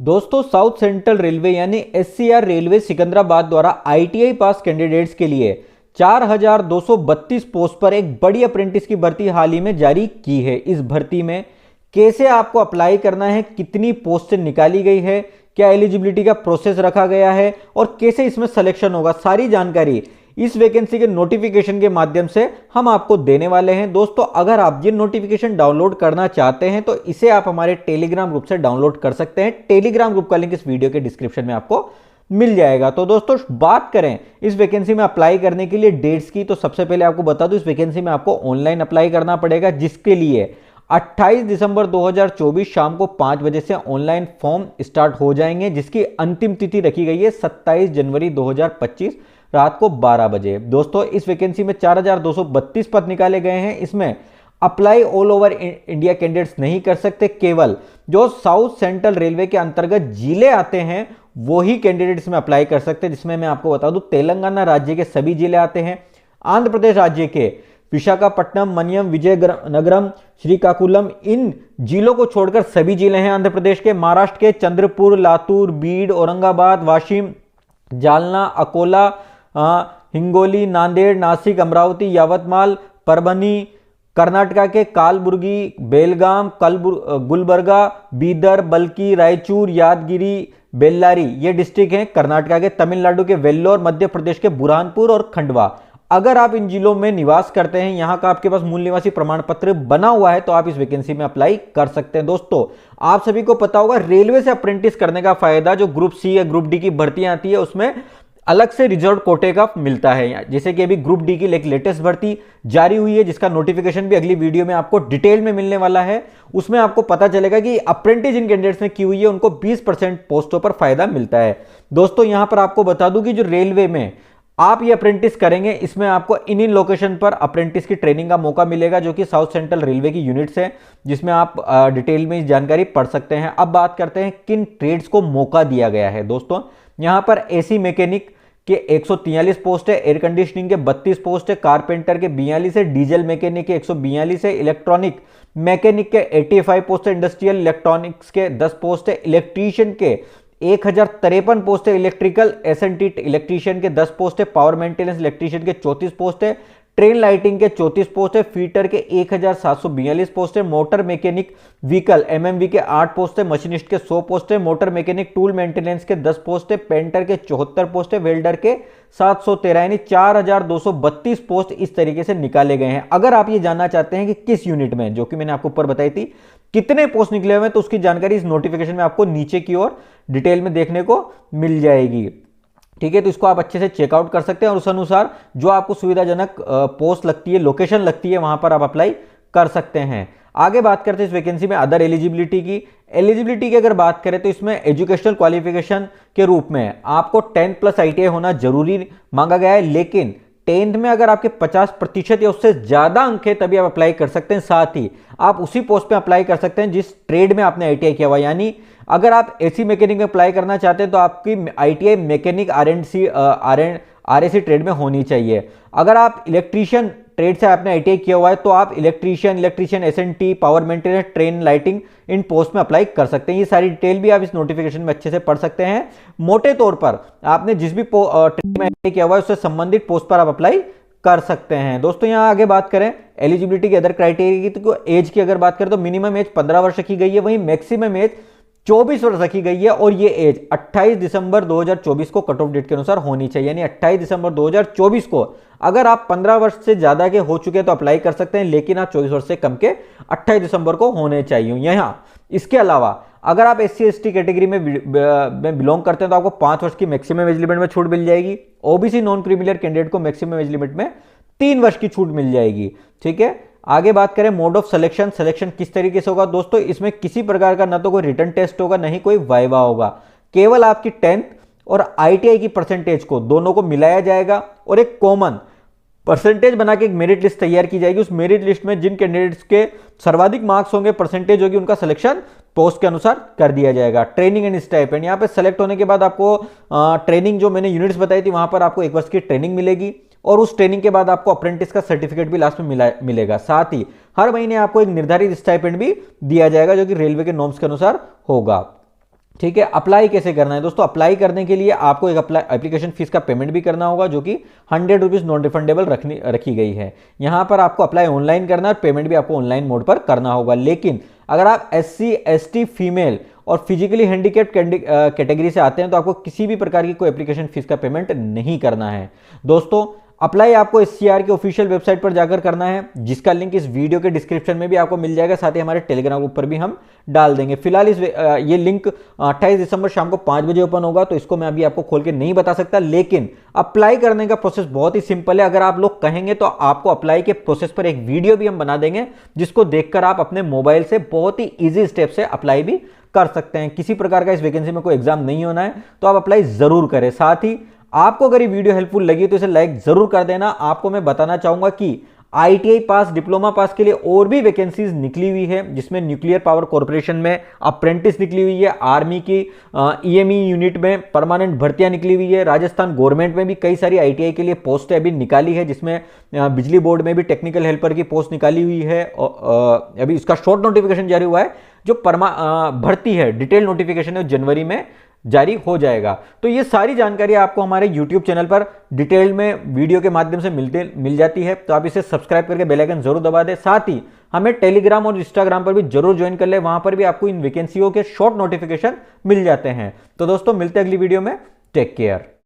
दोस्तों south central railway यानी SCR railway Secunderabad द्वारा आईटीआई पास कैंडिडेट्स के लिए 4232 पोस्ट पर एक बड़ी अप्रेंटिस की भर्ती हाल ही में जारी की है। इस भर्ती में कैसे आपको अप्लाई करना है, कितनी पोस्ट निकाली गई है, क्या एलिजिबिलिटी का प्रोसेस रखा गया है और कैसे इसमें सिलेक्शन होगा, सारी जानकारी इस वैकेंसी के नोटिफिकेशन के माध्यम से हम आपको देने वाले हैं। दोस्तों अगर आप ये नोटिफिकेशन डाउनलोड करना चाहते हैं तो इसे आप हमारे टेलीग्राम ग्रुप से डाउनलोड कर सकते हैं। टेलीग्राम ग्रुप का लिंक इस वीडियो के डिस्क्रिप्शन में आपको मिल जाएगा। तो दोस्तों बात करें इस वैकेंसी में अप्लाई करने के लिए डेट्स की, तो सबसे पहले आपको बता दूं इस वैकेंसी में आपको ऑनलाइन अप्लाई करना पड़ेगा, जिसके लिए 28 दिसंबर 2024 शाम को 5 बजे से ऑनलाइन फॉर्म स्टार्ट हो जाएंगे, जिसकी अंतिम तिथि रखी गई है 27 जनवरी 2025 रात को 12 बजे। दोस्तों इस वैकेंसी में 4232 पद निकाले गए हैं। इसमें apply all over India candidates नहीं कर सकते, केवल जो साउथ सेंट्रल रेलवे के अंतर्गत जिले आते हैं वही कैंडिडेट्स में अप्लाई कर सकते हैं, जिसमें मैं आपको बता दूं तेलंगाना राज्य के सभी जिले आते हैं, आंध्र प्रदेश राज्य के विशाखापट्टनम, मन्यम, विजयनगरम, श्रीकाकुलम, इन जिलों को छोड़कर सभी जिले हैं आंध्र प्रदेश के, महाराष्ट्र के चंद्रपुर, लातूर, बीड, औरंगाबाद, वाशिम, जालना, अकोला, हिंगोली, नांदेड़, नासिक, अमरावती, यावतमाल, परभनी, कर्नाटका के कालबुर्गी, बेलगाम, गुलबर्गा, बीदर, बल्कि, रायचूर, यादगिरी, बेल्लारी ये डिस्ट्रिक्ट हैं कर्नाटका के, तमिलनाडु के वेल्लोर, मध्य प्रदेश के बुरहानपुर और खंडवा। अगर आप इन जिलों में निवास करते हैं, यहां का आपके पास मूल निवासी प्रमाण पत्र बना हुआ है, तो आप इस वैकेंसी में अप्लाई कर सकते हैं। दोस्तों आप सभी को पता होगा रेलवे से अप्रेंटिस करने का फायदा जो ग्रुप सी या ग्रुप डी की भर्तियां आती है उसमें अलग से रिजर्व कोटे का मिलता है। जैसे कि अभी ग्रुप डी की एक लेटेस्ट भर्ती जारी हुई है, जिसका नोटिफिकेशन भी अगली वीडियो में आपको डिटेल में मिलने वाला है। उसमें आपको पता चलेगा कि अप्रेंटिस जिन कैंडिडेट्स ने की हुई है उनको 20% पोस्टों पर फायदा मिलता है। दोस्तों यहां पर आपको बता दूं कि जो रेलवे में आप ये अप्रेंटिस करेंगे, इसमें आपको इन लोकेशन पर अप्रेंटिस की ट्रेनिंग का मौका मिलेगा, जो कि साउथ सेंट्रल रेलवे की यूनिट्स है, जिसमें आप डिटेल में जानकारी पढ़ सकते हैं। अब बात करते हैं किन ट्रेड्स को मौका दिया गया है। दोस्तों यहां पर एसी मैकेनिक के 143 पोस्ट है, एयर कंडीशनिंग के 32 पोस्ट है, कारपेंटर के 42 है, डीजल मैकेनिक के 142 है, इलेक्ट्रॉनिक मैकेनिक के 85 पोस्ट है, इंडस्ट्रियल इलेक्ट्रॉनिक्स के 10 पोस्ट है, इलेक्ट्रीशियन के 1053 पोस्ट है, इलेक्ट्रिकल एसएनटी इलेक्ट्रीशियन के 10 पोस्ट है, पावर मेंटेनेंस इलेक्ट्रीशियन के 34 पोस्ट है, ट्रेन लाइटिंग के 34 पोस्ट है, फीटर के 1742 पोस्ट है, मोटर मैकेनिक व्हीकल एमएमवी के 8 पोस्ट है, मशीनिस्ट के 100 पोस्ट है, मोटर मैकेनिक टूल मेंटेनेंस के 10 पोस्ट है, पेंटर के 74 पोस्ट है, वेल्डर के 713 यानी 4232 पोस्ट इस तरीके से निकाले गए हैं। अगर आप ये जानना चाहते हैं कि किस यूनिट में, जो कि मैंने आपको ऊपर बताई थी, कितने पोस्ट निकले हुए हैं, तो उसकी जानकारी इस नोटिफिकेशन में आपको नीचे की ओर डिटेल में देखने को मिल जाएगी। ठीक है, तो इसको आप अच्छे से चेकआउट कर सकते हैं और उस अनुसार जो आपको सुविधाजनक पोस्ट लगती है, लोकेशन लगती है, वहां पर आप अप्लाई कर सकते हैं। आगे बात करते हैं इस वैकेंसी में अदर एलिजिबिलिटी की। एलिजिबिलिटी की अगर बात करें तो इसमें एजुकेशनल क्वालिफिकेशन के रूप में आपको 10 प्लस आईटीआई होना जरूरी मांगा गया है, लेकिन 10th में अगर आपके 50% या उससे ज्यादा अंक है तभी आप अप्लाई कर सकते हैं। साथ ही आप उसी पोस्ट पे अप्लाई कर सकते हैं जिस ट्रेड में आपने आईटीआई किया हुआ, यानी अगर आप एसी मैकेनिक में अप्लाई करना चाहते हैं तो आपकी आईटीआई मैकेनिक आरएसी ट्रेड में होनी चाहिए। अगर आप इलेक्ट्रीशियन ट्रेड से आपने आईटीआई किया हुआ है तो आप electrician SNT, power maintenance, train lighting इन पोस्ट में अप्लाई कर सकते हैं। ये सारी डिटेल भी आप इस नोटिफिकेशन में अच्छे से पढ़ सकते हैं। मोटे तौर पर आपने जिस भी ट्रेड में आईटीआई किया हुआ है उससे संबंधित पोस्ट पर आप अप्लाई कर सकते हैं। दोस्तों यहां आगे बात करें एलिजिबिलिटी के अदर क्राइटेरिया की, तो एज की अगर बात करें तो मिनिमम एज 15 वर्ष की गई है, वहीं मैक्सिमम एज 24 वर्ष रखी गई है, और ये एज 28 दिसंबर 2024 को कट ऑफ डेट के अनुसार होनी चाहिए। यानी 28 दिसंबर 2024 को अगर आप 15 वर्ष से ज्यादा के हो चुके हैं तो अप्लाई कर सकते हैं, लेकिन आप 24 वर्ष से कम के 28 दिसंबर को होने चाहिए यहां। इसके अलावा अगर आप एससी एसटी कैटेगरी में बिलोंग करते हैं तो आपको 5 वर्ष की मैक्सिमम एज लिमिट में छूट मिल जाएगी। ओबीसी नॉन क्रीमिलियर कैंडिडेट को मैक्सिमम एज लिमिट में 3 वर्ष की छूट मिल जाएगी। ठीक है, आगे बात करें मोड ऑफ सिलेक्शन किस तरीके से होगा। दोस्तों इसमें किसी प्रकार का ना तो कोई रिटन टेस्ट होगा, ना ही कोई वाइवा होगा, केवल आपकी 10th और आईटीआई की परसेंटेज को दोनों को मिलाया जाएगा और एक कॉमन परसेंटेज बना के एक मेरिट लिस्ट तैयार की जाएगी। उस मेरिट लिस्ट में जिन कैंडिडेट्स के सर्वाधिक मार्क्स होंगे, परसेंटेज होगी, उनका सिलेक्शन पोस्ट के अनुसार कर दिया जाएगा। ट्रेनिंग एंड स्टाइपेंड, यहाँ पे सेलेक्ट होने के बाद आपको ट्रेनिंग जो मैंने यूनिट्स बताई थी वहां पर आपको 1 वर्ष की ट्रेनिंग मिलेगी, और उस ट्रेनिंग के बाद आपको अप्रेंटिस का सर्टिफिकेट भी लास्ट में मिलेगा। साथ ही हर महीने आपको एक निर्धारित स्टाइपेंड भी दिया जाएगा जो कि रेलवे के नॉर्म्स के अनुसार होगा। ठीक है। अप्लाई कैसे करना है दोस्तों? अप्लाई करने के लिए आपको एक एप्लीकेशन फीस का पेमेंट भी करना होगा, जो कि 100 रुपीज़ नॉन रिफंडेबल रखी गई है। यहाँ पर आपको अप्लाई ऑनलाइन करना है और पेमेंट भी आपको ऑनलाइन मोड पर करना होगा। लेकिन अगर आप SC ST फीमेल और फिजिकली हैंडीकैप्ड कैटेगरी से आते हैं तो आपको किसी भी प्रकार की कोई एप्लीकेशन फीस का पेमेंट नहीं करना है दोस्तों। अप्लाई आपको SCR के ऑफिशियल वेबसाइट पर जाकर करना है, जिसका लिंक इस वीडियो के डिस्क्रिप्शन में भी आपको मिल जाएगा, साथ ही हमारे टेलीग्राम ग्रुप पर भी हम डाल देंगे। फिलहाल ये लिंक 28 दिसंबर शाम को 5 बजे ओपन होगा, तो इसको मैं अभी आपको खोल के नहीं बता सकता, लेकिन अप्लाई करने का प्रोसेस बहुत ही सिंपल है। अगर आप लोग कहेंगे तो आपको अप्लाई के प्रोसेस पर एक वीडियो भी हम बना देंगे, जिसको देखकर आप अपने मोबाइल से बहुत ही ईजी स्टेप से अप्लाई भी कर सकते हैं। किसी प्रकार का इस वैकेंसी में कोई एग्जाम नहीं होना है, तो आप अप्लाई जरूर करें। साथ ही आपको अगर ये वीडियो हेल्पफुल लगी तो इसे लाइक जरूर कर देना। आपको मैं बताना चाहूंगा कि ITI पास, डिप्लोमा पास के लिए और भी वैकेंसीज निकली हुई है, जिसमें न्यूक्लियर पावर कॉर्पोरेशन में अप्रेंटिस निकली हुई है, आर्मी की EME यूनिट में परमानेंट भर्तियां निकली हुई है, राजस्थान गवर्नमेंट में भी कई सारी ITI के लिए पोस्टें अभी निकाली है, जिसमें बिजली बोर्ड में भी टेक्निकल हेल्पर की पोस्ट निकाली हुई है। अभी इसका शॉर्ट नोटिफिकेशन जारी हुआ है, जो भर्ती है डिटेल नोटिफिकेशन है जनवरी में जारी हो जाएगा। तो ये सारी जानकारी आपको हमारे YouTube चैनल पर डिटेल में वीडियो के माध्यम से मिल जाती है, तो आप इसे सब्सक्राइब करके बेल आइकन जरूर दबा दें। साथ ही हमें टेलीग्राम और इंस्टाग्राम पर भी जरूर ज्वाइन कर ले, वहां पर भी आपको इन वैकेंसियों के शॉर्ट नोटिफिकेशन मिल जाते हैं। तो दोस्तों मिलते हैं अगली वीडियो में, टेक केयर।